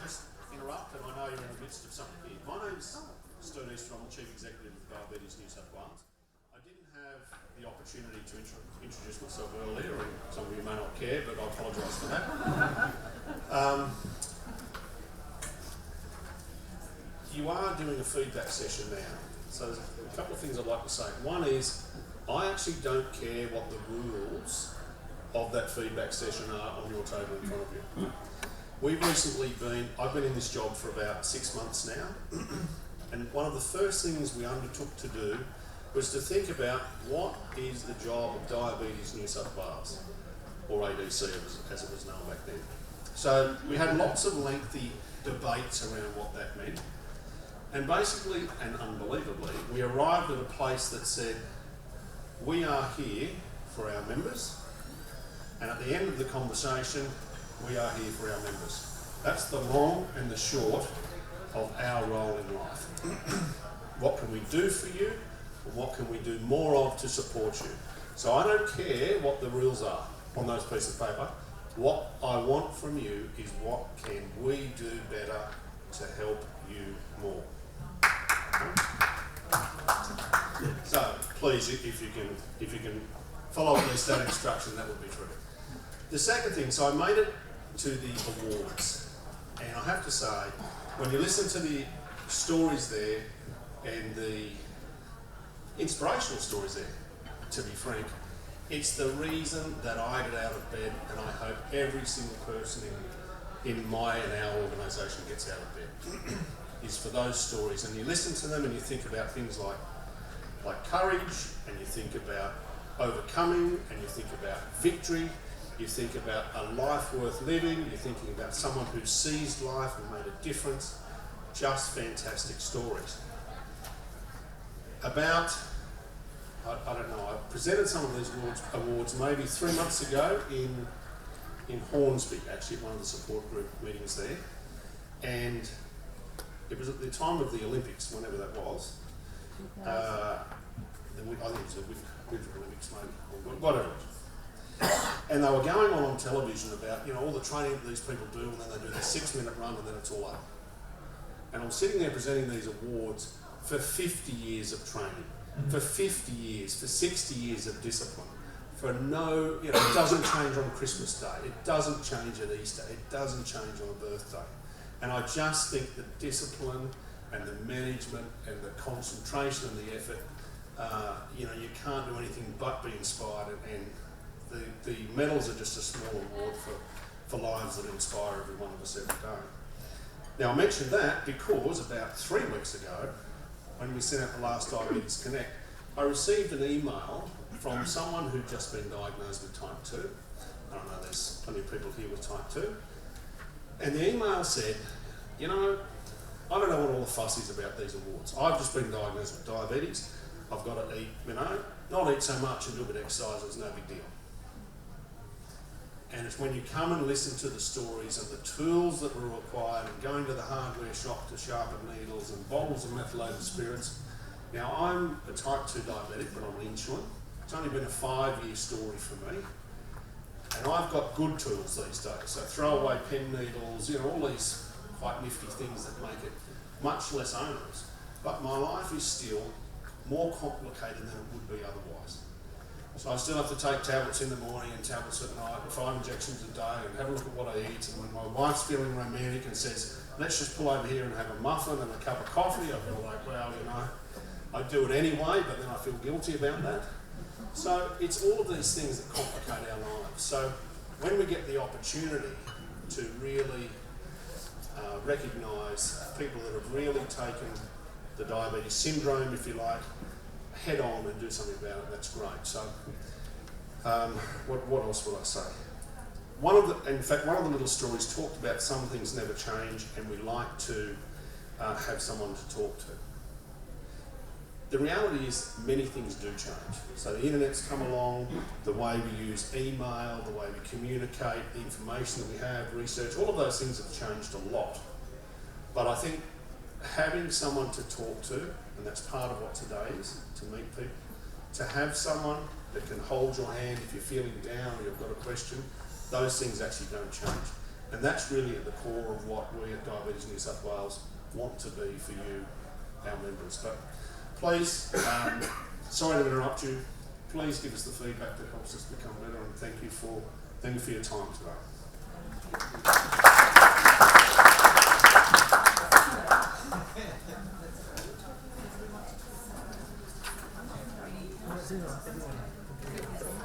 just interrupt, and I know you're in the midst of something here. My name's Sturt, I'm the Chief Executive of Diabetes New South Wales. I didn't have the opportunity to introduce myself earlier, and some of you may not care, but I apologise for that. You are doing a feedback session now, so there's a couple of things I'd like to say. One is, I actually don't care what the rules of that feedback session are on your table in front of you. I've been in this job for about 6 months now, and one of the first things we undertook to do was to think about what is the job of Diabetes New South Wales, or ADC as it was known back then. So we had lots of lengthy debates around what that meant, and basically, and unbelievably, we arrived at a place that said, we are here for our members, and at the end of the conversation, we are here for our members. That's the long and the short of our role in life. What can we do for you, and what can we do more of to support you? So I don't care what the rules are on those pieces of paper. What I want from you is what can we do better to help you more. So please, if you can follow at least that instruction, that would be terrific. The second thing, so I made it to the awards, and I have to say, when you listen to the stories there and the inspirational stories there, to be frank, it's the reason that I get out of bed, and I hope every single person in my and our organisation gets out of bed, is for those stories. And you listen to them and you think about things like courage, and you think about overcoming, and you think about victory, you think about a life worth living, you're thinking about someone who seized life and made a difference. Just fantastic stories. About, I don't know, I presented some of these awards maybe 3 months ago in Hornsby, actually, at one of the support group meetings there. And it was at the time of the Olympics, whenever that was. I think it was the Winter Olympics, maybe, or whatever it was. And they were going on television about, all the training that these people do, and then they do their 6-minute run, and then it's all over. And I'm sitting there presenting these awards for 50 years of training, for 50 years, for 60 years of discipline, for no, it doesn't change on Christmas Day, it doesn't change at Easter, it doesn't change on a birthday. And I just think the discipline and the management and the concentration and the effort, you can't do anything but be inspired, and the medals are just a small award for lives that inspire every one of us every day. Now I mentioned that because about 3 weeks ago, when we sent out the last Diabetes Connect, I received an email from someone who'd just been diagnosed with type 2. I don't know, there's plenty of people here with type 2. And the email said, I don't know what all the fuss is about these awards. I've just been diagnosed with diabetes. I've got to eat, not eat so much and do a bit of exercise, it's no big deal. And it's when you come and listen to the stories and the tools that were required, and going to the hardware shop to sharpen needles and bottles of methylated spirits. Now, I'm a type 2 diabetic, but I'm on insulin. It's only been a 5-year story for me. And I've got good tools these days. So throwaway pen needles, all these quite nifty things that make it much less onerous. But my life is still more complicated than it would be otherwise. So I still have to take tablets in the morning and tablets at night, and 5 injections a day, and have a look at what I eat. And when my wife's feeling romantic and says, let's just pull over here and have a muffin and a cup of coffee, I feel like, well, I do it anyway, but then I feel guilty about that. So it's all of these things that complicate our lives. So when we get the opportunity to really recognise people that have really taken the diabetes syndrome, if you like, head on and do something about it, that's great. So what else will I say? One of the little stories talked about some things never change, and we like to have someone to talk to. The reality is many things do change. So the internet's come along, the way we use email, the way we communicate, the information that we have, research, all of those things have changed a lot. But I think having someone to talk to, and that's part of what today is, to meet people, to have someone that can hold your hand if you're feeling down or you've got a question, those things actually don't change. And that's really at the core of what we at Diabetes New South Wales want to be for you, our members. But please, sorry to interrupt you, please give us the feedback that helps us become better, and thank you for your time today.